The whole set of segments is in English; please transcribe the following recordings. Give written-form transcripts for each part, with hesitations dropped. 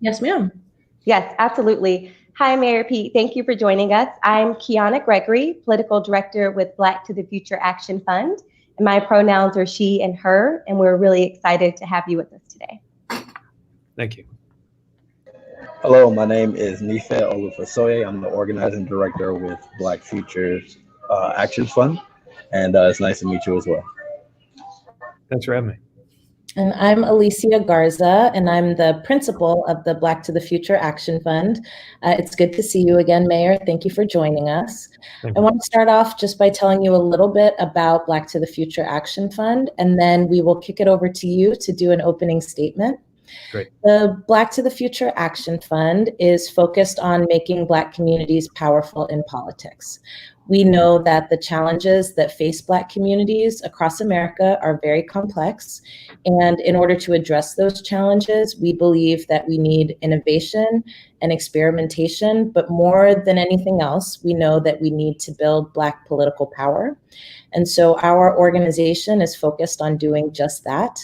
Yes, ma'am. Yes, absolutely. Hi, Mayor Pete. Thank you for joining us. I'm Kiana Gregory, Political Director with Black to the Future Action Fund. And my pronouns are she and her, and we're really excited to have you with us today. Thank you. Hello, my name is Nife Olufasoye. I'm the organizing director with Black Futures Action Fund, and it's nice to meet you as well. Thanks for having me. And I'm Alicia Garza, and I'm the principal of the Black to the Future Action Fund. It's good to see you again, Mayor. Thank you for joining us. I want to start off just by telling you a little bit about Black to the Future Action Fund, and then we will kick it over to you to do an opening statement. Great. The Black to the Future Action Fund is focused on making Black communities powerful in politics. We know that the challenges that face Black communities across America are very complex. And in order to address those challenges, we believe that we need innovation and experimentation, but more than anything else, we know that we need to build Black political power. And so our organization is focused on doing just that.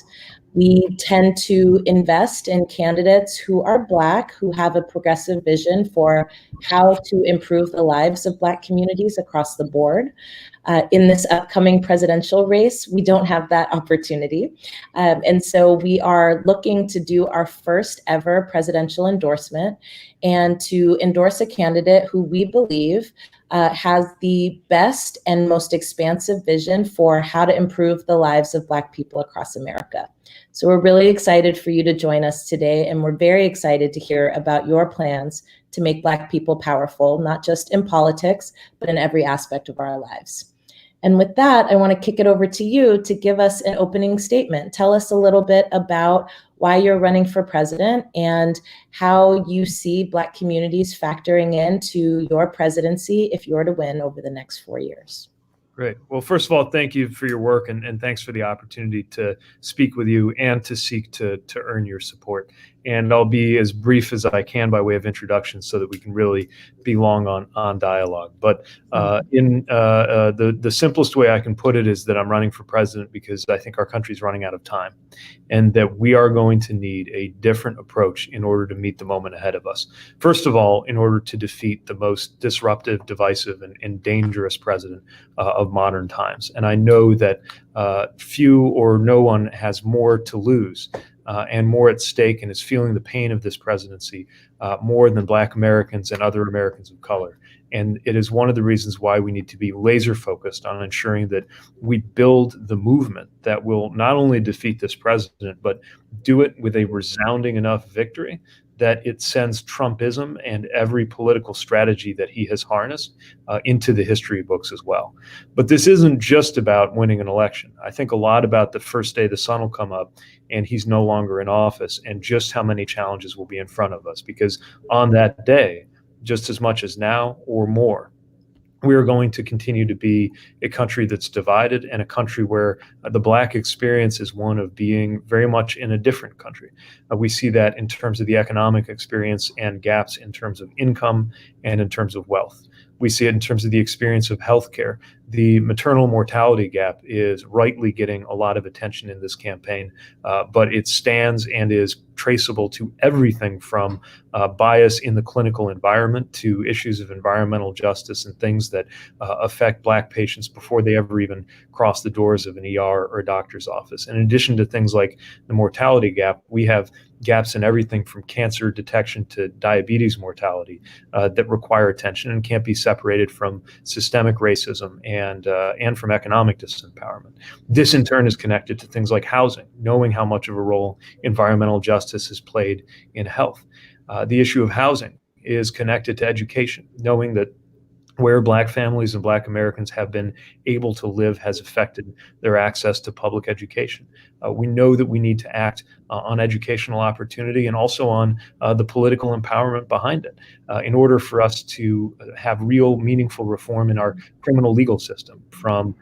We tend to invest in candidates who are Black, who have a progressive vision for how to improve the lives of Black communities across the board. In this upcoming presidential race, we don't have that opportunity. And so we are looking to do our first ever presidential endorsement and to endorse a candidate who we believe has the best and most expansive vision for how to improve the lives of Black people across America. So we're really excited for you to join us today, and we're very excited to hear about your plans to make Black people powerful, not just in politics, but in every aspect of our lives. And with that, I want to kick it over to you to give us an opening statement. Tell us a little bit about why you're running for president and how you see Black communities factoring into your presidency if you're to win over the next 4 years. Great. Well, first of all, thank you for your work and thanks for the opportunity to speak with you and to seek to earn your support. And I'll be as brief as I can by way of introduction so that we can really be long on dialogue. But the simplest way I can put it is that I'm running for president because I think our country's running out of time and that we are going to need a different approach in order to meet the moment ahead of us. First of all, in order to defeat the most disruptive, divisive, and dangerous president of modern times. And I know that few or no one has more to lose and more at stake and is feeling the pain of this presidency more than Black Americans and other Americans of color. And it is one of the reasons why we need to be laser focused on ensuring that we build the movement that will not only defeat this president, but do it with a resounding enough victory that it sends Trumpism and every political strategy that he has harnessed into the history books as well. But this isn't just about winning an election. I think a lot about the first day the sun will come up and he's no longer in office and just how many challenges will be in front of us. Because on that day, just as much as now or more, we are going to continue to be a country that's divided and a country where the Black experience is one of being very much in a different country. We see that in terms of the economic experience and gaps in terms of income and in terms of wealth. We see it in terms of the experience of healthcare. The maternal mortality gap is rightly getting a lot of attention in this campaign, but it stands and is traceable to everything from bias in the clinical environment to issues of environmental justice and things that affect Black patients before they ever even cross the doors of an ER or a doctor's office. In addition to things like the mortality gap, we have gaps in everything from cancer detection to diabetes mortality that require attention and can't be separated from systemic racism and from economic disempowerment. This in turn is connected to things like housing, knowing how much of a role environmental justice has played in health. The issue of housing is connected to education, knowing that where Black families and Black Americans have been able to live has affected their access to public education. We know that we need to act on educational opportunity and also on the political empowerment behind it in order for us to have real meaningful reform in our criminal legal system, from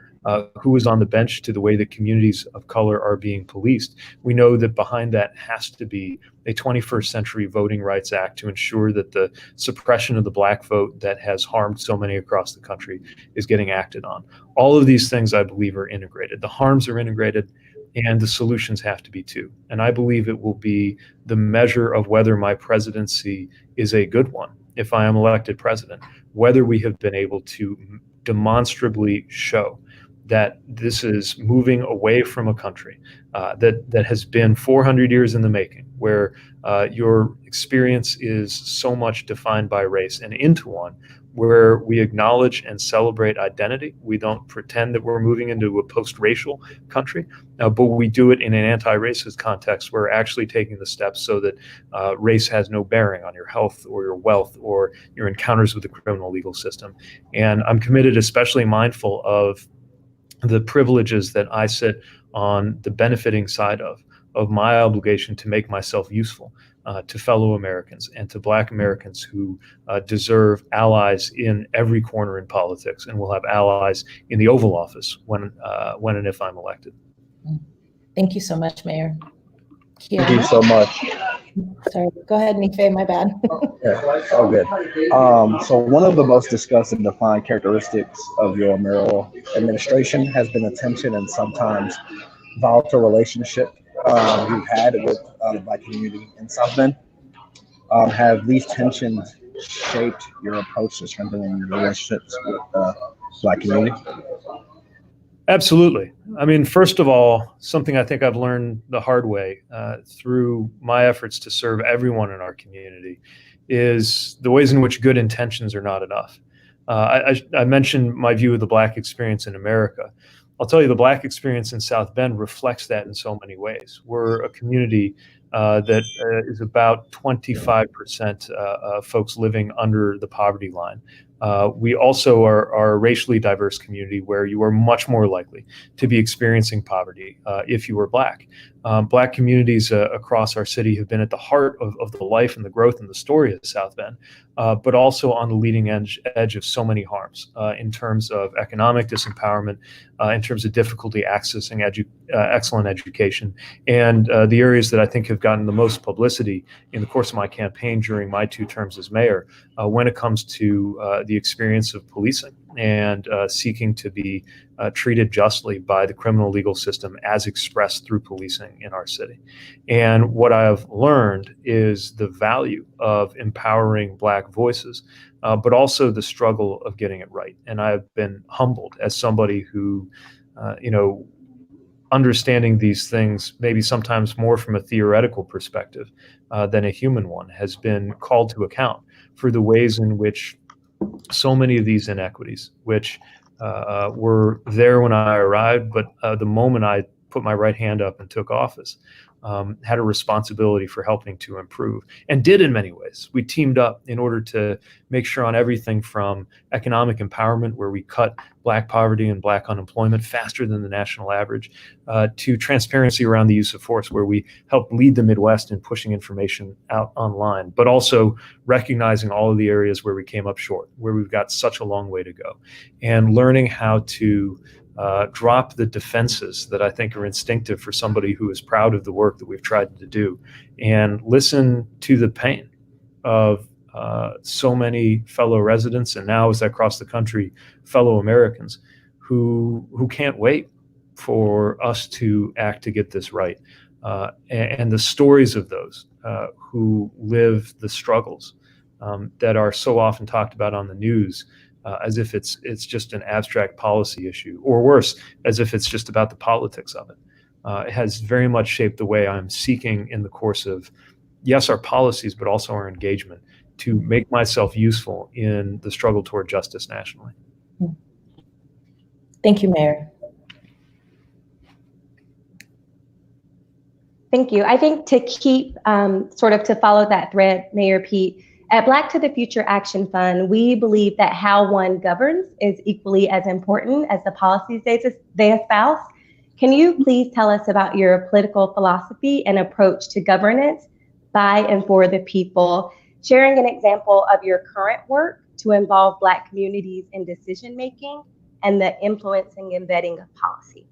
who is on the bench to the way that communities of color are being policed. We know that behind that has to be a 21st century Voting Rights Act to ensure that the suppression of the Black vote that has harmed so many across the country is getting acted on. All of these things, I believe, are integrated. The harms are integrated and the solutions have to be too. And I believe it will be the measure of whether my presidency is a good one, if I am elected president, whether we have been able to demonstrably show that this is moving away from a country that has been 400 years in the making, where your experience is so much defined by race, and into one where we acknowledge and celebrate identity. We don't pretend that we're moving into a post-racial country, but we do it in an anti-racist context. We're actually taking the steps so that race has no bearing on your health or your wealth or your encounters with the criminal legal system. And I'm committed, especially mindful of the privileges that I sit on the benefiting side of my obligation to make myself useful to fellow Americans and to Black Americans who deserve allies in every corner in politics, and will have allies in the Oval Office when and if I'm elected. Thank you so much, Mayor. Thank you so much. Sorry, go ahead, Nife, my bad. Yeah, all good. So one of the most discussed and defined characteristics of your mayoral administration has been a tension and sometimes volatile relationship you've had with the Black community in South Bend. Have these tensions shaped your approach to strengthening your relationships with the Black community? Absolutely. I mean, first of all, something I think I've learned the hard way through my efforts to serve everyone in our community is the ways in which good intentions are not enough. I mentioned my view of the Black experience in America. I'll tell you, the Black experience in South Bend reflects that in so many ways. We're a community that is about 25% folks living under the poverty line. We also are a racially diverse community where you are much more likely to be experiencing poverty if you are Black. Black communities across our city have been at the heart of the life and the growth and the story of South Bend, but also on the leading edge of so many harms in terms of economic disempowerment, in terms of difficulty accessing excellent education, and the areas that I think have gotten the most publicity in the course of my campaign during my 2 terms as mayor when it comes to the experience of policing and seeking to be treated justly by the criminal legal system as expressed through policing in our city. And what I have learned is the value of empowering Black voices, but also the struggle of getting it right. And I've been humbled as somebody who, understanding these things, maybe sometimes more from a theoretical perspective than a human one, has been called to account for the ways in which so many of these inequities, which were there when I arrived, but the moment I put my right hand up and took office, had a responsibility for helping to improve, and did in many ways. We teamed up in order to make sure on everything from economic empowerment, where we cut Black poverty and Black unemployment faster than the national average, to transparency around the use of force, where we helped lead the Midwest in pushing information out online, but also recognizing all of the areas where we came up short, where we've got such a long way to go, and learning how to drop the defenses that I think are instinctive for somebody who is proud of the work that we've tried to do, and listen to the pain of so many fellow residents, and now as I cross the country, fellow Americans who can't wait for us to act to get this right. And the stories of those who live the struggles that are so often talked about on the news, as if it's just an abstract policy issue, or worse, as if it's just about the politics of it. It has very much shaped the way I'm seeking in the course of, yes, our policies, but also our engagement, to make myself useful in the struggle toward justice nationally. Thank you, Mayor. Thank you. I think to keep to follow that thread, Mayor Pete, at Black to the Future Action Fund, we believe that how one governs is equally as important as the policies they espouse. Can you please tell us about your political philosophy and approach to governance by and for the people, sharing an example of your current work to involve Black communities in decision-making and the influencing and embedding of policy?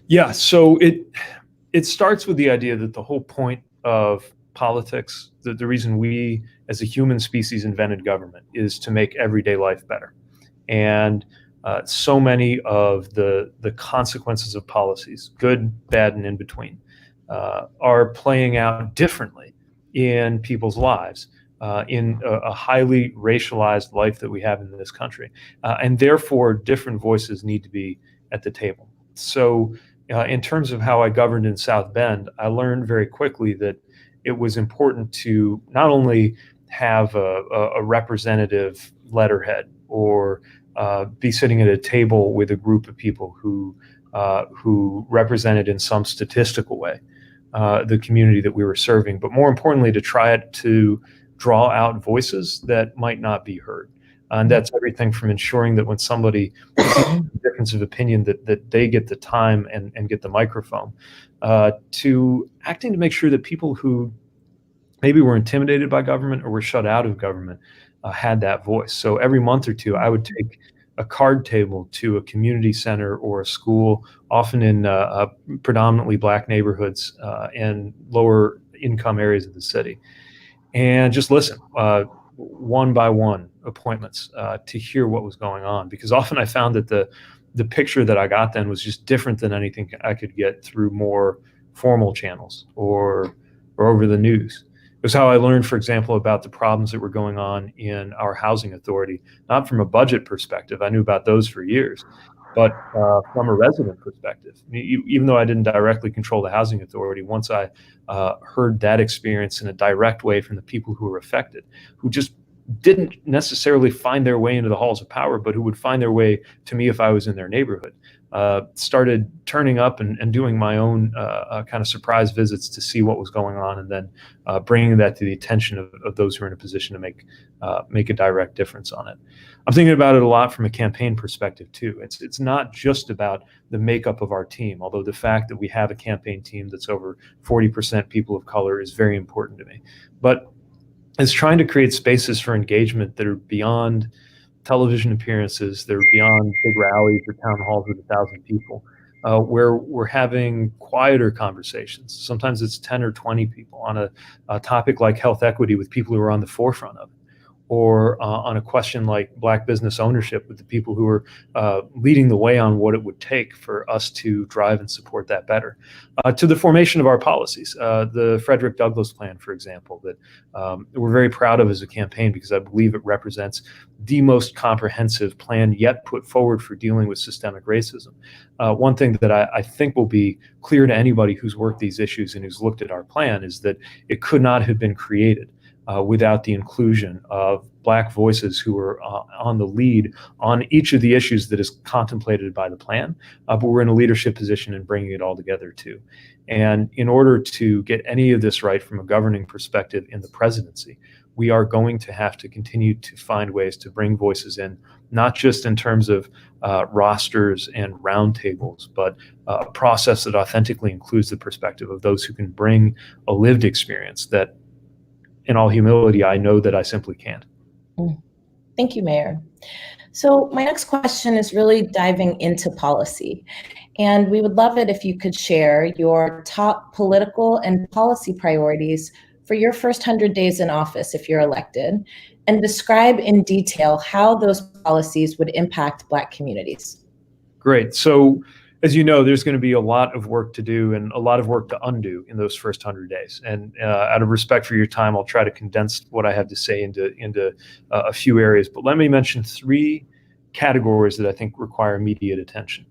Yeah, so it starts with the idea that the whole point of politics, the reason we as a human species invented government, is to make everyday life better. And so many of the consequences of policies, good, bad, and in between, are playing out differently in people's lives, in a highly racialized life that we have in this country. And therefore, different voices need to be at the table. So in terms of how I governed in South Bend, I learned very quickly that it was important to not only have a representative letterhead or be sitting at a table with a group of people who represented in some statistical way the community that we were serving, but more importantly, to try to draw out voices that might not be heard. And that's everything from ensuring that when somebody has a difference of opinion, that they get the time and get the microphone, to acting to make sure that people who maybe were intimidated by government or were shut out of government had that voice. So every month or two, I would take a card table to a community center or a school, often in predominantly Black neighborhoods and lower income areas of the city, and just listen one by one appointments to hear what was going on. Because often I found that the picture that I got then was just different than anything I could get through more formal channels or over the news. It was how I learned, for example, about the problems that were going on in our housing authority, not from a budget perspective. I knew about those for years, but from a resident perspective. Even though I didn't directly control the housing authority, once I heard that experience in a direct way from the people who were affected, who just didn't necessarily find their way into the halls of power, but who would find their way to me if I was in their neighborhood. Started turning up and doing my own kind of surprise visits to see what was going on, and then bringing that to the attention of those who are in a position to make a direct difference on it. I'm thinking about it a lot from a campaign perspective too. It's not just about the makeup of our team, although the fact that we have a campaign team that's over 40% people of color is very important to me. But it's trying to create spaces for engagement that are beyond television appearances, that are beyond big rallies or town halls with 1,000 people, where we're having quieter conversations. Sometimes it's 10 or 20 people on a topic like health equity with people who are on the forefront of it, or on a question like Black business ownership with the people who are leading the way on what it would take for us to drive and support that better, to the formation of our policies. The Frederick Douglass plan, for example, that we're very proud of as a campaign, because I believe it represents the most comprehensive plan yet put forward for dealing with systemic racism. One thing that I think will be clear to anybody who's worked these issues and who's looked at our plan is that it could not have been created without the inclusion of Black voices who are on the lead on each of the issues that is contemplated by the plan, but we're in a leadership position in bringing it all together too. And in order to get any of this right from a governing perspective in the presidency, we are going to have to continue to find ways to bring voices in, not just in terms of rosters and roundtables, but a process that authentically includes the perspective of those who can bring a lived experience that, in all humility, I know that I simply can't. Thank you, Mayor. So my next question is really diving into policy. And we would love it if you could share your top political and policy priorities for your first 100 days in office if you're elected, and describe in detail how those policies would impact Black communities. Great. So, as you know, there's going to be a lot of work to do and a lot of work to undo in those first 100 days. And out of respect for your time, I'll try to condense what I have to say into a few areas. But let me mention 3 categories that I think require immediate attention.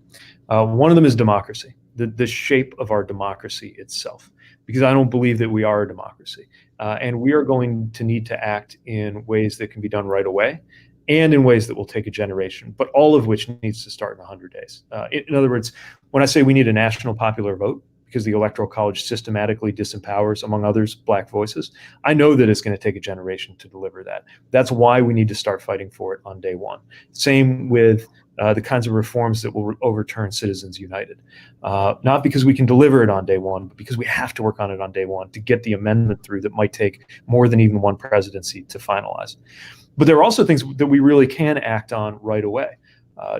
One of them is democracy, the shape of our democracy itself, because I don't believe that we are a democracy. And we are going to need to act in ways that can be done right away, and in ways that will take a generation, but all of which needs to start in 100 days. In other words, when I say we need a national popular vote, because the Electoral College systematically disempowers, among others, Black voices, I know that it's going to take a generation to deliver that. That's why we need to start fighting for it on day one. Same with the kinds of reforms that will overturn Citizens United. Not because we can deliver it on day one, but because we have to work on it on day one to get the amendment through that might take more than even one presidency to finalize. But there are also things that we really can act on right away.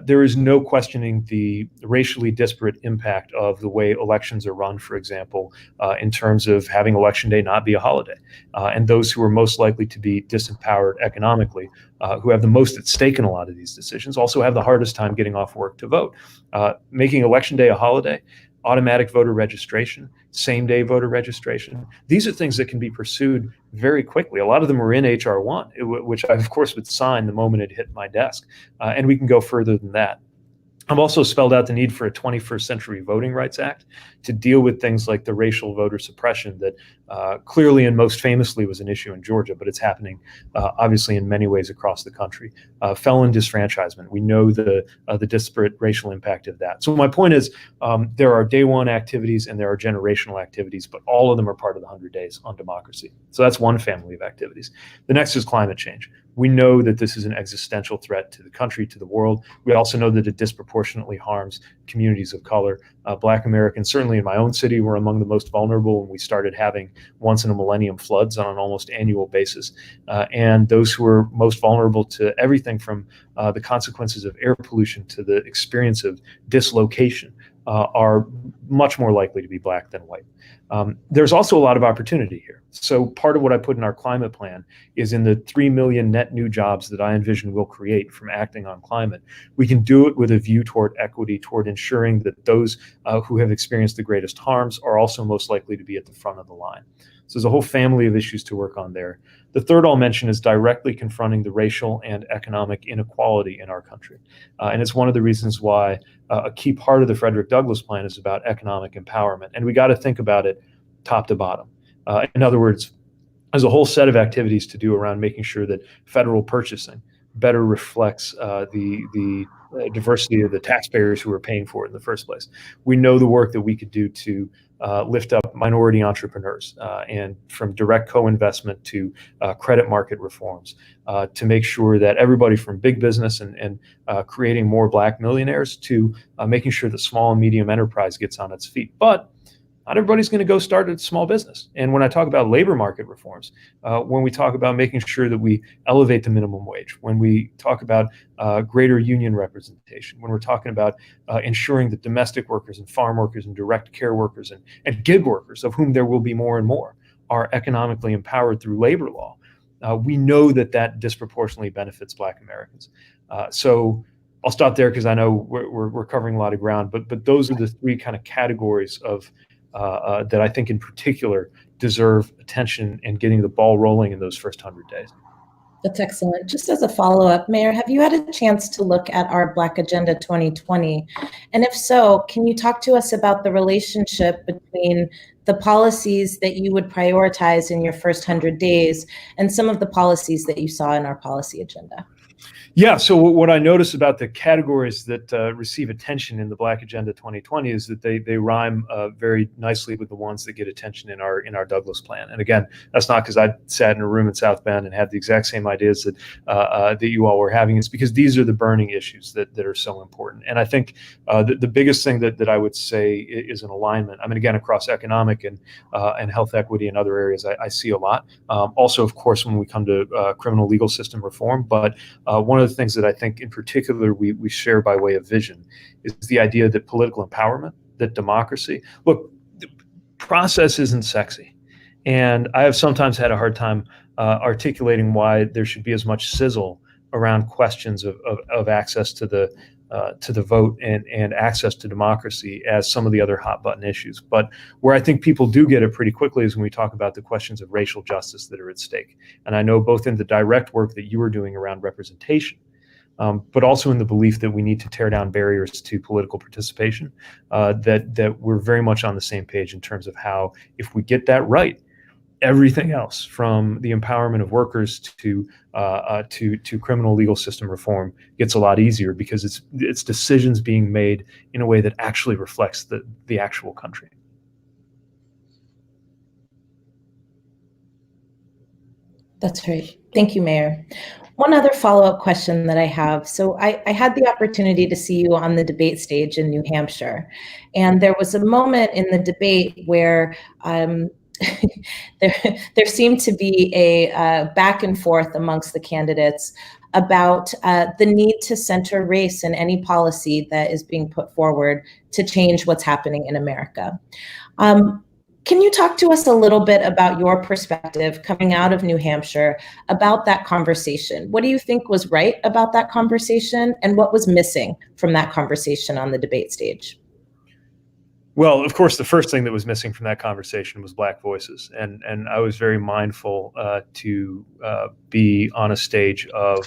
There is no questioning the racially disparate impact of the way elections are run, for example, in terms of having Election Day not be a holiday. And those who are most likely to be disempowered economically, who have the most at stake in a lot of these decisions, also have the hardest time getting off work to vote. Making Election Day a holiday, automatic voter registration, same-day voter registration. These are things that can be pursued very quickly. A lot of them are in H.R. 1, which I, of course, would sign the moment it hit my desk. And we can go further than that. I've also spelled out the need for a 21st Century Voting Rights Act to deal with things like the racial voter suppression that clearly and most famously was an issue in Georgia, but it's happening obviously in many ways across the country. Felon disfranchisement, we know the disparate racial impact of that. So my point is there are day one activities and there are generational activities, but all of them are part of the 100 Days on Democracy. So that's one family of activities. The next is climate change. We know that this is an existential threat to the country, to the world. We also know that it disproportionately harms communities of color. Black Americans, certainly in my own city, were among the most vulnerable when we started having once in a millennium floods on an almost annual basis. And those who are most vulnerable to everything from the consequences of air pollution to the experience of dislocation are much more likely to be Black than white. There's also a lot of opportunity here. So part of what I put in our climate plan is in the 3 million net new jobs that I envision will create from acting on climate. We can do it with a view toward equity, toward ensuring that those who have experienced the greatest harms are also most likely to be at the front of the line. So there's a whole family of issues to work on there. The third I'll mention is directly confronting the racial and economic inequality in our country. And it's one of the reasons why a key part of the Frederick Douglass plan is about economic empowerment. And we got to think about it top to bottom. In other words, there's a whole set of activities to do around making sure that federal purchasing better reflects the diversity of the taxpayers who are paying for it in the first place. We know the work that we could do to lift up minority entrepreneurs and from direct co-investment to credit market reforms to make sure that everybody from big business and creating more Black millionaires to making sure that small and medium enterprise gets on its feet. But not everybody's going to go start a small business. And when I talk about labor market reforms, when we talk about making sure that we elevate the minimum wage, when we talk about greater union representation, when we're talking about ensuring that domestic workers and farm workers and direct care workers and gig workers, of whom there will be more and more, are economically empowered through labor law, we know that that disproportionately benefits Black Americans. So I'll stop there because I know we're covering a lot of ground, but those are the three kind of categories of that I think in particular deserve attention and getting the ball rolling in those first 100 days. That's excellent. Just as a follow-up, Mayor, have you had a chance to look at our Black Agenda 2020? And if so, can you talk to us about the relationship between the policies that you would prioritize in your first 100 days and some of the policies that you saw in our policy agenda? Yeah, so what I notice about the categories that receive attention in the Black Agenda 2020 is that they rhyme very nicely with the ones that get attention in our Douglass plan. And again, that's not because I sat in a room in South Bend and had the exact same ideas that that you all were having. It's because these are the burning issues that are so important. And I think the biggest thing that I would say is an alignment. I mean, again, across economic and health equity and other areas, I see a lot. Also, of course, when we come to criminal legal system reform, but one of the things that I think in particular we share by way of vision is the idea that political empowerment, that democracy, look, process isn't sexy. And I have sometimes had a hard time articulating why there should be as much sizzle around questions of access to the vote and access to democracy as some of the other hot button issues. But where I think people do get it pretty quickly is when we talk about the questions of racial justice that are at stake. And I know both in the direct work that you are doing around representation, but also in the belief that we need to tear down barriers to political participation, that we're very much on the same page in terms of how, if we get that right, everything else from the empowerment of workers to criminal legal system reform gets a lot easier because it's decisions being made in a way that actually reflects the actual country. That's great. Thank you, Mayor. One other follow-up question that I have. So I had the opportunity to see you on the debate stage in New Hampshire, and there was a moment in the debate where there seemed to be a back and forth amongst the candidates about the need to center race in any policy that is being put forward to change what's happening in America. Can you talk to us a little bit about your perspective coming out of New Hampshire about that conversation? What do you think was right about that conversation, and what was missing from that conversation on the debate stage? Well, of course, the first thing that was missing from that conversation was Black voices, and I was very mindful to be on a stage of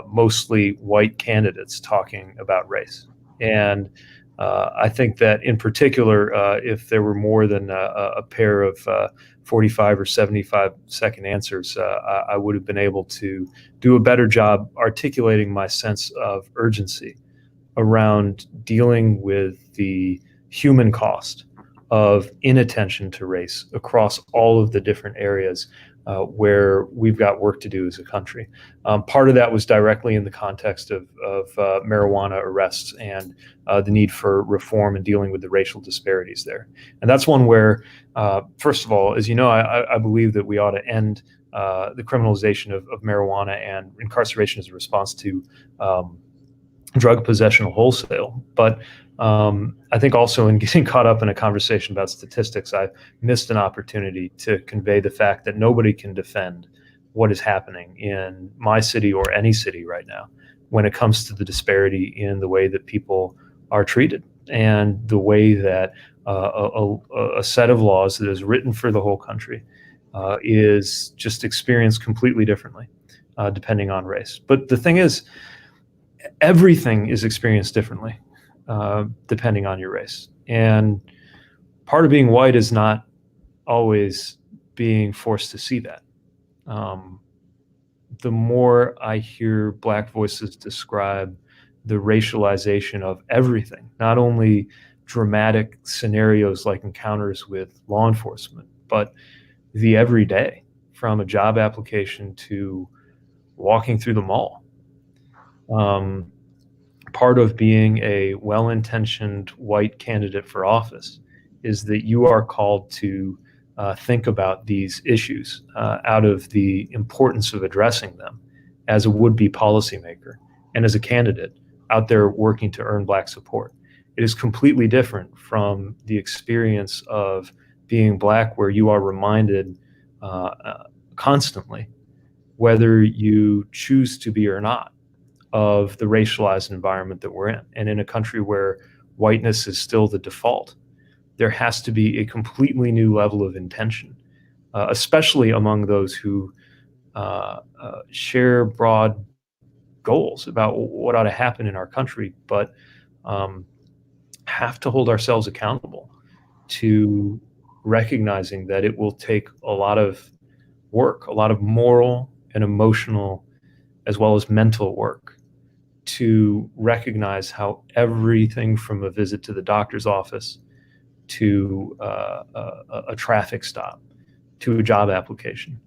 mostly white candidates talking about race. And I think that in particular, if there were more than a pair of 45 or 75-second answers, I would have been able to do a better job articulating my sense of urgency around dealing with the human cost of inattention to race across all of the different areas where we've got work to do as a country. Part of that was directly in the context of marijuana arrests and the need for reform and dealing with the racial disparities there. And that's one where, first of all, as you know, I believe that we ought to end the criminalization of marijuana and incarceration as a response to drug possession wholesale. But I think also in getting caught up in a conversation about statistics, I missed an opportunity to convey the fact that nobody can defend what is happening in my city or any city right now when it comes to the disparity in the way that people are treated and the way that a set of laws that is written for the whole country is just experienced completely differently depending on race. But the thing is, everything is experienced differently depending on your race. And part of being white is not always being forced to see that. The more I hear Black voices describe the racialization of everything, not only dramatic scenarios like encounters with law enforcement, but the everyday, from a job application to walking through the mall. Part of being a well-intentioned white candidate for office is that you are called to think about these issues out of the importance of addressing them as a would-be policymaker and as a candidate out there working to earn Black support. It is completely different from the experience of being Black, where you are reminded constantly, whether you choose to be or not, of the racialized environment that we're in. And in a country where whiteness is still the default, there has to be a completely new level of intention, especially among those who share broad goals about what ought to happen in our country, but have to hold ourselves accountable to recognizing that it will take a lot of work, a lot of moral and emotional as well as mental work to recognize how everything from a visit to the doctor's office to a traffic stop to a job application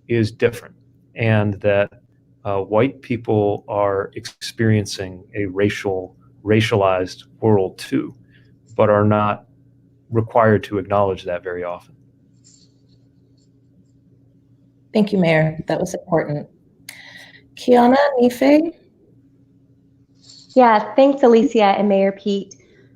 is different, and that white people are experiencing a racialized world too, but are not required to acknowledge that very often. Thank you, Mayor. That was important. Kiana, Nife? Yeah, thanks, Alicia and Mayor Pete.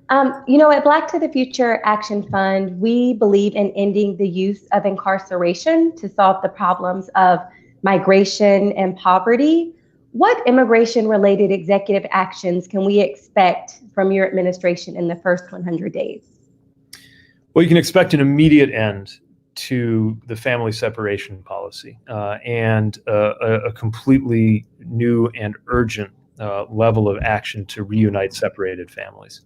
At Black to the Future Action Fund, we believe in ending the use of incarceration to solve the problems of migration and poverty. What immigration-related executive actions can we expect from your administration in the first 100 days? Well, you can expect an immediate end to the family separation policy and a completely new and urgent level of action to reunite separated families.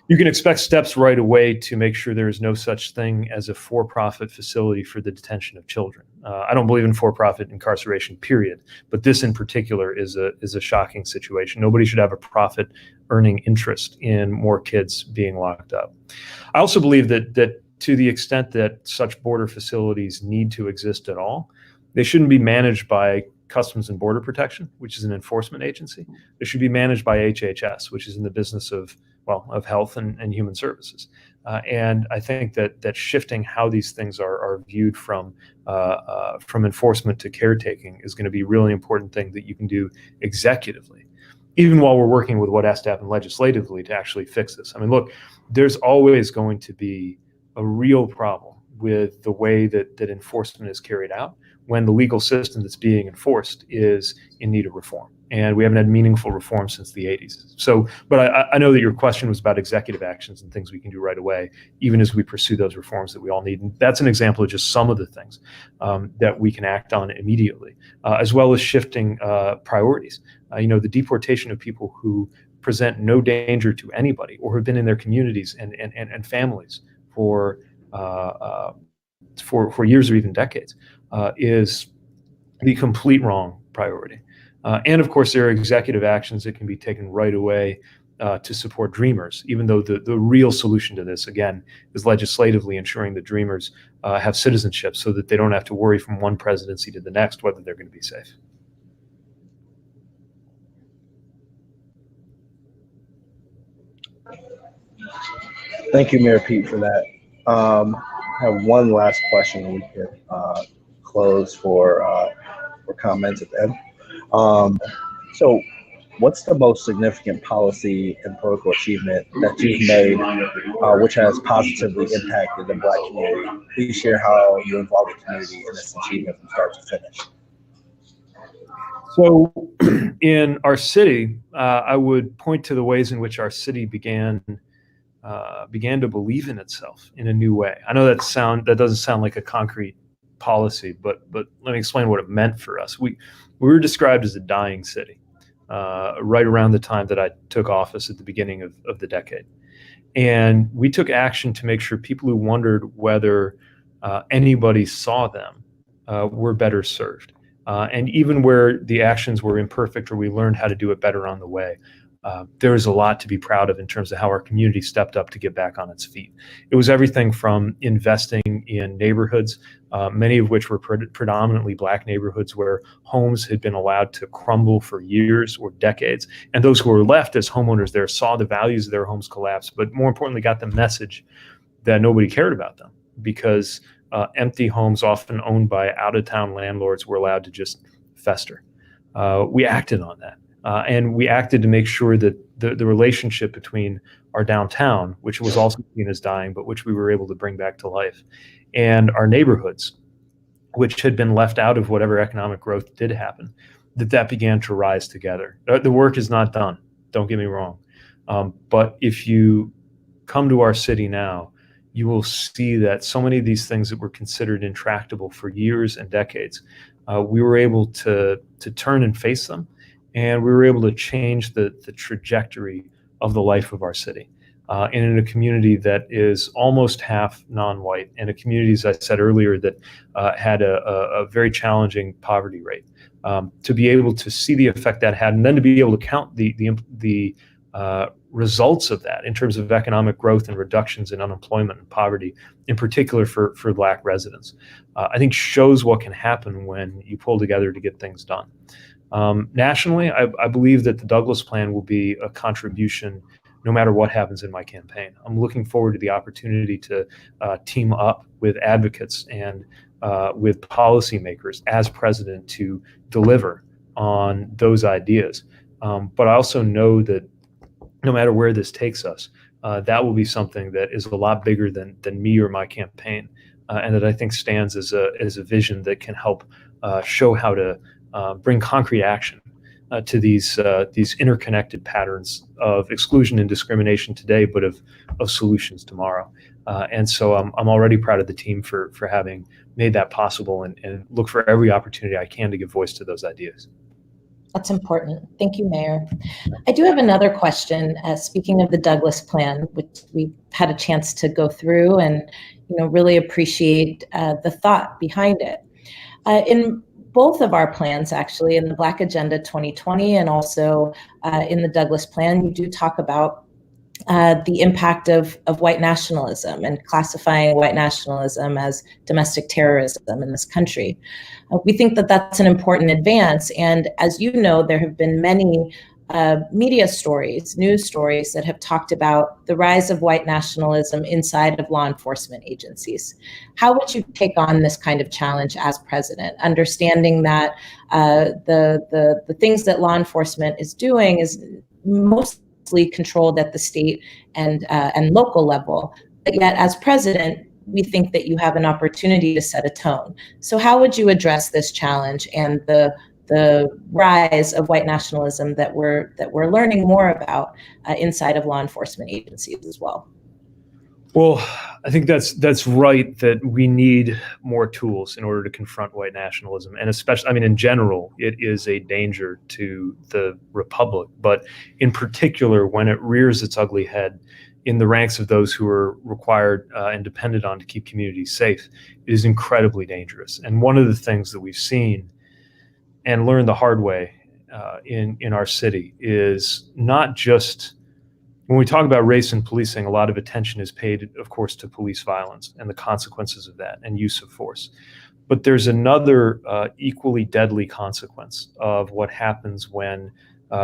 You can expect steps right away to make sure there is no such thing as a for-profit facility for the detention of children. I don't believe in for-profit incarceration, period, but this in particular is a shocking situation. Nobody should have a profit earning interest in more kids being locked up. I also believe that to the extent that such border facilities need to exist at all, they shouldn't be managed by Customs and Border Protection, which is an enforcement agency. They should be managed by HHS, which is in the business of health and human services. And I think that shifting how these things are viewed from enforcement to caretaking is going to be a really important thing that you can do executively, even while we're working with what has to happen legislatively to actually fix this. I mean, look, there's always going to be a real problem with the way that enforcement is carried out when the legal system that's being enforced is in need of reform. And we haven't had meaningful reform since the 80s. So, but I know that your question was about executive actions and things we can do right away, even as we pursue those reforms that we all need. And that's an example of just some of the things that we can act on immediately, as well as shifting priorities. The deportation of people who present no danger to anybody or have been in their communities and families for years or even decades is the complete wrong priority. And of course, there are executive actions that can be taken right away to support dreamers, even though the real solution to this, again, is legislatively ensuring that dreamers have citizenship so that they don't have to worry from one presidency to the next whether they're going to be safe. Thank you, Mayor Pete, for that. I have one last question we could close for comments at the end. So what's the most significant policy and political achievement that you've made which has positively impacted the Black community? Please share how you involve the community in this achievement from start to finish. So in our city, I would point to the ways in which our city began to believe in itself in a new way. I know that doesn't sound like a concrete policy, but let me explain what it meant for us. We were described as a dying city right around the time that I took office at the beginning of the decade. And we took action to make sure people who wondered whether anybody saw them were better served. And even where the actions were imperfect or we learned how to do it better on the way, there is a lot to be proud of in terms of how our community stepped up to get back on its feet. It was everything from investing in neighborhoods, many of which were predominantly Black neighborhoods where homes had been allowed to crumble for years or decades. And those who were left as homeowners there saw the values of their homes collapse, but more importantly, got the message that nobody cared about them because empty homes often owned by out-of-town landlords were allowed to just fester. We acted on that. And we acted to make sure that the relationship between our downtown, which was also seen as dying, but which we were able to bring back to life, and our neighborhoods, which had been left out of whatever economic growth did happen, that began to rise together. The work is not done, don't get me wrong. But if you come to our city now, you will see that so many of these things that were considered intractable for years and decades, we were able to turn and face them. And we were able to change the trajectory of the life of our city. And in a community that is almost half non-white, and a community, as I said earlier, that had a very challenging poverty rate. To be able to see the effect that had, and then to be able to count the results of that in terms of economic growth and reductions in unemployment and poverty, in particular for Black residents, I think shows what can happen when you pull together to get things done. Nationally, I believe that the Douglas Plan will be a contribution no matter what happens in my campaign. I'm looking forward to the opportunity to team up with advocates and with policymakers as president to deliver on those ideas. But I also know that no matter where this takes us, that will be something that is a lot bigger than me or my campaign, and that I think stands as a vision that can help show how to bring concrete action to these interconnected patterns of exclusion and discrimination today, but of solutions tomorrow. And so I'm already proud of the team for having made that possible and look for every opportunity I can to give voice to those ideas. That's important. Thank you, Mayor. I do have another question. Speaking of the Douglas Plan, which we had a chance to go through and really appreciate the thought behind it. In both of our plans, actually, in the Black Agenda 2020 and also in the Douglas Plan, you do talk about the impact of white nationalism and classifying white nationalism as domestic terrorism in this country. We think that that's an important advance. And as you know, there have been many media stories, news stories that have talked about the rise of white nationalism inside of law enforcement agencies. How would you take on this kind of challenge as president, understanding that the things that law enforcement is doing is mostly controlled at the state and local level, but yet as president, we think that you have an opportunity to set a tone. So how would you address this challenge and the rise of white nationalism that we're learning more about inside of law enforcement agencies as well? Well, I think that's right, that we need more tools in order to confront white nationalism. And especially, I mean, in general, it is a danger to the republic. But in particular, when it rears its ugly head in the ranks of those who are required and dependent on to keep communities safe, it is incredibly dangerous. And one of the things that we've seen and learned the hard way in our city is not just, when we talk about race and policing, a lot of attention is paid, of course, to police violence and the consequences of that and use of force. But there's another equally deadly consequence of what happens when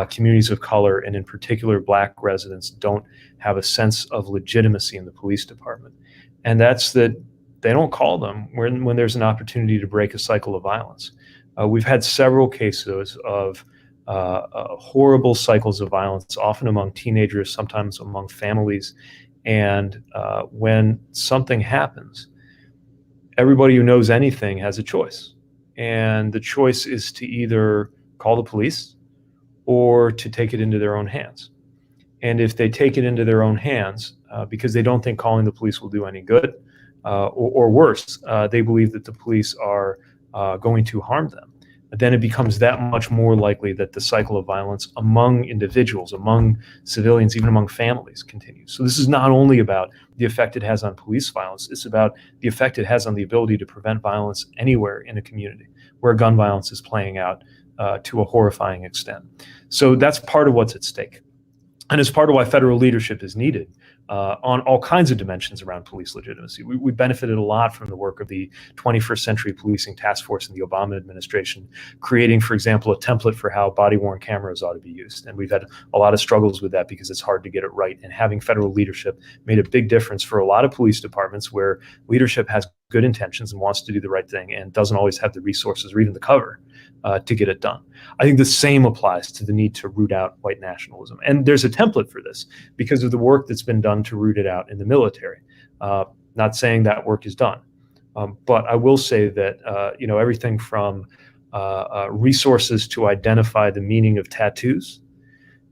communities of color, and in particular Black residents, don't have a sense of legitimacy in the police department. And that's that they don't call them when there's an opportunity to break a cycle of violence. We've had several cases of horrible cycles of violence, often among teenagers, sometimes among families. And when something happens, everybody who knows anything has a choice. And the choice is to either call the police or to take it into their own hands. And if they take it into their own hands, because they don't think calling the police will do any good, or worse, they believe that the police are going to harm them, then it becomes that much more likely that the cycle of violence among individuals, among civilians, even among families continues. So this is not only about the effect it has on police violence, it's about the effect it has on the ability to prevent violence anywhere in a community where gun violence is playing out to a horrifying extent. So that's part of what's at stake. And it's part of why federal leadership is needed on all kinds of dimensions around police legitimacy. We benefited a lot from the work of the 21st Century Policing Task Force in the Obama administration, creating, for example, a template for how body-worn cameras ought to be used. And we've had a lot of struggles with that because it's hard to get it right. And having federal leadership made a big difference for a lot of police departments where leadership has good intentions and wants to do the right thing and doesn't always have the resources or even the cover to get it done. I think the same applies to the need to root out white nationalism. And there's a template for this because of the work that's been done to root it out in the military. Not saying that work is done, but I will say that everything from resources to identify the meaning of tattoos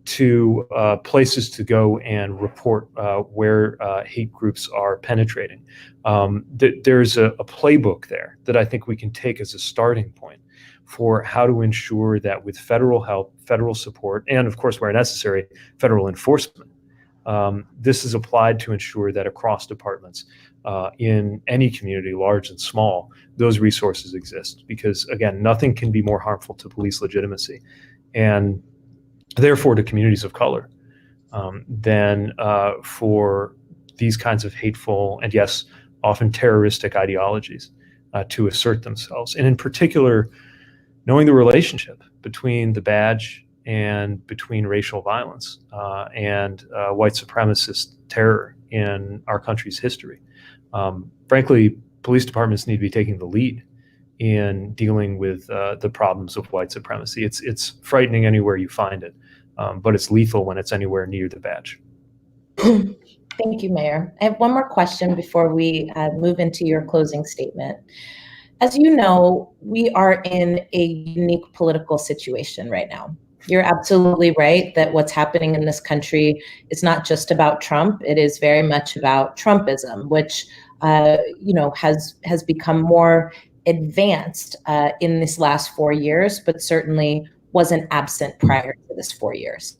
to places to go and report where hate groups are penetrating. There's a playbook there that I think we can take as a starting point for how to ensure that with federal help, federal support, and of course, where necessary, federal enforcement, this is applied to ensure that across departments in any community, large and small, those resources exist. Because again, nothing can be more harmful to police legitimacy and therefore to communities of color than for these kinds of hateful and yes, often terroristic ideologies to assert themselves. And in particular, knowing the relationship between the badge and between racial violence and white supremacist terror in our country's history. Frankly, police departments need to be taking the lead in dealing with the problems of white supremacy. It's frightening anywhere you find it, but it's lethal when it's anywhere near the badge. Thank you, Mayor. I have one more question before we move into your closing statement. As you know, we are in a unique political situation right now. You're absolutely right that what's happening in this country is not just about Trump. It is very much about TrumpISM, which has become more advanced in this last 4 years, but certainly wasn't absent prior to this 4 years.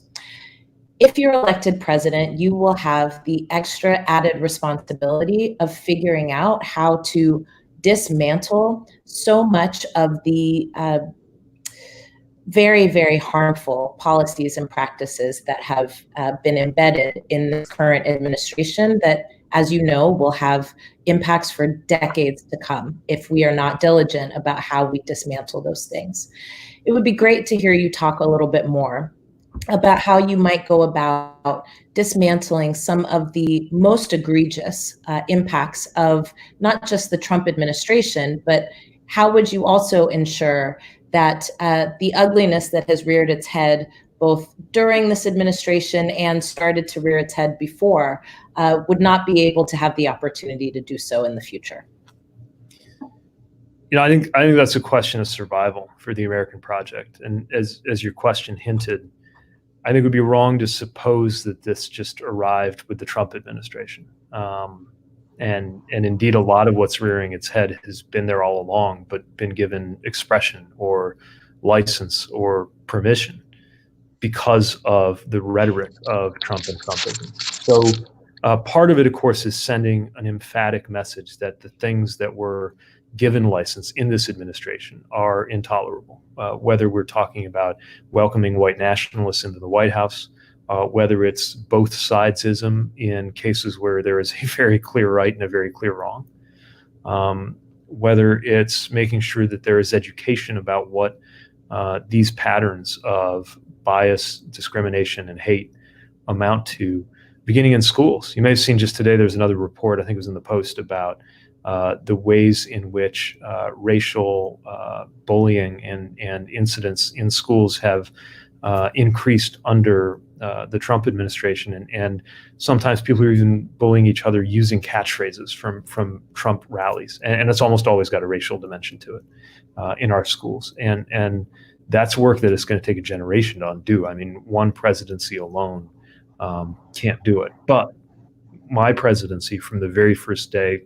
If you're elected president, you will have the extra added responsibility of figuring out how to dismantle so much of the very, very harmful policies and practices that have been embedded in the current administration that, as you know, will have impacts for decades to come if we are not diligent about how we dismantle those things. It would be great to hear you talk a little bit more about how you might go about dismantling some of the most egregious impacts of not just the Trump administration, but how would you also ensure that the ugliness that has reared its head both during this administration and started to rear its head before would not be able to have the opportunity to do so in the future? I think that's a question of survival for the American project. And as your question hinted, I think it would be wrong to suppose that this just arrived with the Trump administration. And indeed, a lot of what's rearing its head has been there all along, but been given expression or license or permission because of the rhetoric of Trump and Trumpism. So part of it, of course, is sending an emphatic message that the things that were given license in this administration are intolerable, whether we're talking about welcoming white nationalists into the White House, whether it's both sidesism in cases where there is a very clear right and a very clear wrong, whether it's making sure that there is education about what these patterns of bias, discrimination, and hate amount to, beginning in schools. You may have seen just today, there's another report, I think it was in the Post, about the ways in which racial bullying and incidents in schools have increased under the Trump administration, and sometimes people are even bullying each other using catchphrases from Trump rallies, and it's almost always got a racial dimension to it in our schools, and that's work that is going to take a generation to undo. I mean, one presidency alone can't do it, but my presidency from the very first day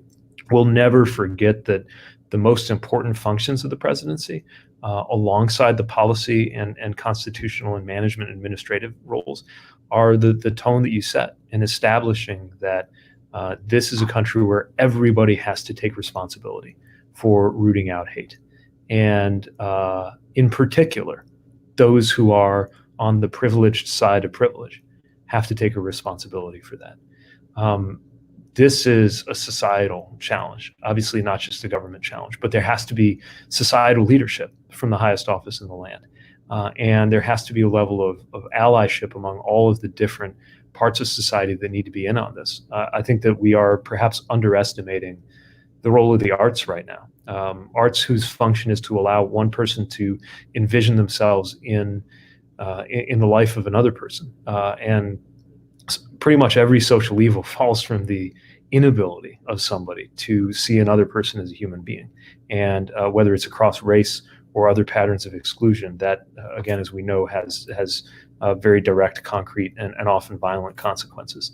will never forget that the most important functions of the presidency, alongside the policy and constitutional and management administrative roles, are the tone that you set in establishing that this is a country where everybody has to take responsibility for rooting out hate. And in particular, those who are on the privileged side of privilege have to take a responsibility for that. This is a societal challenge, obviously not just a government challenge, but there has to be societal leadership from the highest office in the land. And there has to be a level of allyship among all of the different parts of society that need to be in on this. I think that we are perhaps underestimating the role of the arts right now. Arts whose function is to allow one person to envision themselves in the life of another person. And pretty much every social evil falls from the inability of somebody to see another person as a human being. And whether it's across race or other patterns of exclusion, that, again, as we know, has very direct, concrete, and often violent consequences.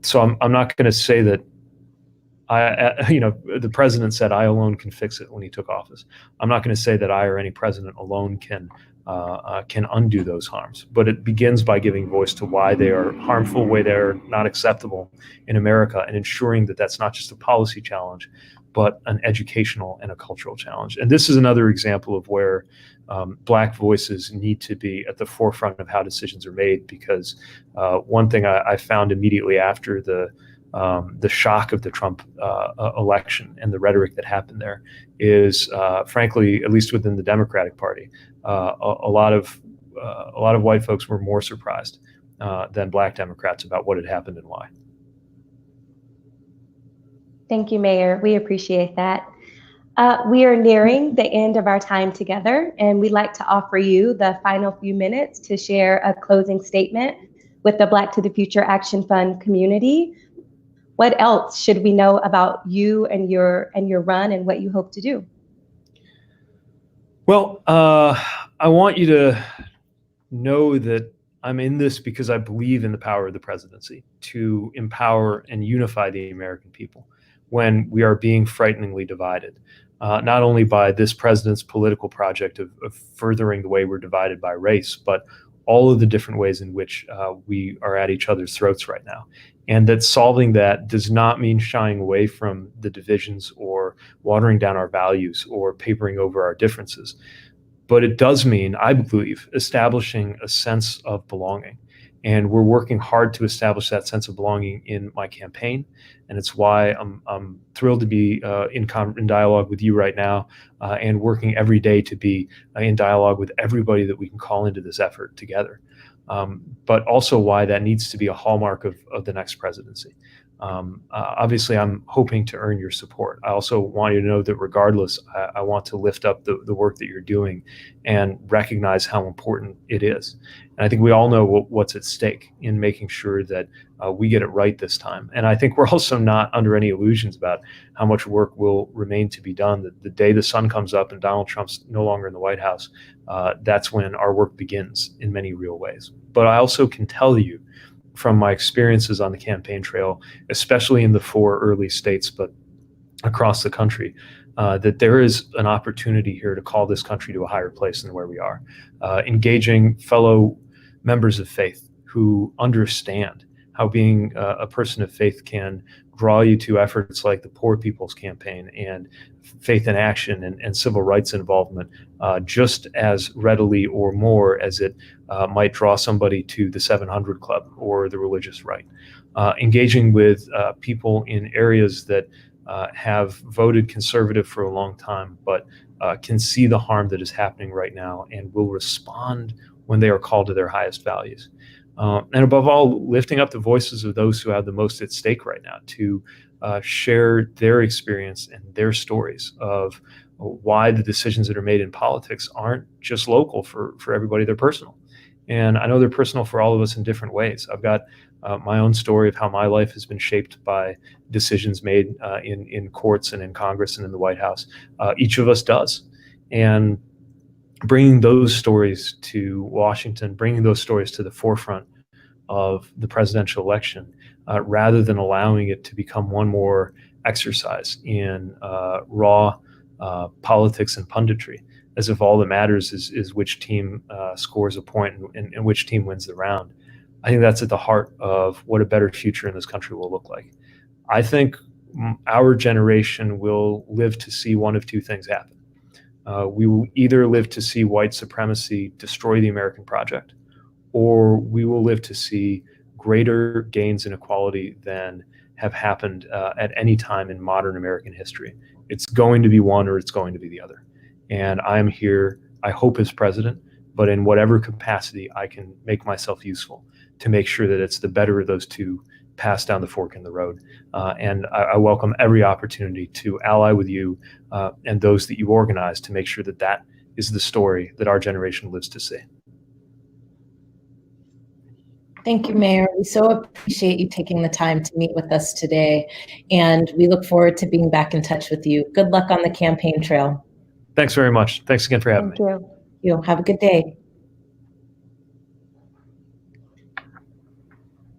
So I'm not going to say that the president said, "I alone can fix it" when he took office. I'm not going to say that I or any president alone can undo those harms, but it begins by giving voice to why they are harmful, why they're not acceptable in America, and ensuring that that's not just a policy challenge, but an educational and a cultural challenge. And this is another example of where Black voices need to be at the forefront of how decisions are made, because one thing I found immediately after the shock of the Trump election and the rhetoric that happened there is, frankly, at least within the Democratic Party, a lot of white folks were more surprised than Black Democrats about what had happened and why. Thank you, Mayor. We appreciate that. We are nearing the end of our time together, and we'd like to offer you the final few minutes to share a closing statement with the Black to the Future Action Fund community. What else should we know about you and your run and what you hope to do? Well, I want you to know that I'm in this because I believe in the power of the presidency to empower and unify the American people when we are being frighteningly divided, not only by this president's political project of furthering the way we're divided by race, but all of the different ways in which we are at each other's throats right now. And that solving that does not mean shying away from the divisions or watering down our values or papering over our differences. But it does mean, I believe, establishing a sense of belonging. And we're working hard to establish that sense of belonging in my campaign. And it's why I'm thrilled to be in dialogue with you right now and working every day to be in dialogue with everybody that we can call into this effort together. but also why that needs to be a hallmark of the next presidency. Obviously, I'm hoping to earn your support. I also want you to know that regardless, I want to lift up the work that you're doing and recognize how important it is. And I think we all know what's at stake in making sure that we get it right this time. And I think we're also not under any illusions about how much work will remain to be done. The day the sun comes up and Donald Trump's no longer in the White House, that's when our work begins in many real ways. But I also can tell you from my experiences on the campaign trail, especially in the 4 early states, but across the country, that there is an opportunity here to call this country to a higher place than where we are. Engaging fellow members of faith who understand how being a person of faith can draw you to efforts like the Poor People's Campaign and Faith in Action and civil rights involvement just as readily or more as it might draw somebody to the 700 Club or the religious right. Engaging with people in areas that have voted conservative for a long time, but can see the harm that is happening right now and will respond when they are called to their highest values. And above all, lifting up the voices of those who have the most at stake right now to share their experience and their stories of why the decisions that are made in politics aren't just local for everybody, they're personal. And I know they're personal for all of us in different ways. I've got my own story of how my life has been shaped by decisions made in courts and in Congress and in the White House. Each of us does. And bringing those stories to Washington, bringing those stories to the forefront of the presidential election, rather than allowing it to become one more exercise in raw politics and punditry, as if all that matters is which team scores a point and which team wins the round. I think that's at the heart of what a better future in this country will look like. I think our generation will live to see one of two things happen. We will either live to see white supremacy destroy the American project, or we will live to see greater gains in equality than have happened at any time in modern American history. It's going to be one or it's going to be the other. And I'm here, I hope as president, but in whatever capacity I can make myself useful to make sure that it's the better of those two pass down the fork in the road. And I welcome every opportunity to ally with you and those that you organize to make sure that that is the story that our generation lives to see. Thank you, Mayor. We so appreciate you taking the time to meet with us today, and we look forward to being back in touch with you. Good luck on the campaign trail. Thanks very much. Thanks again for having me. Thank you. You have a good day.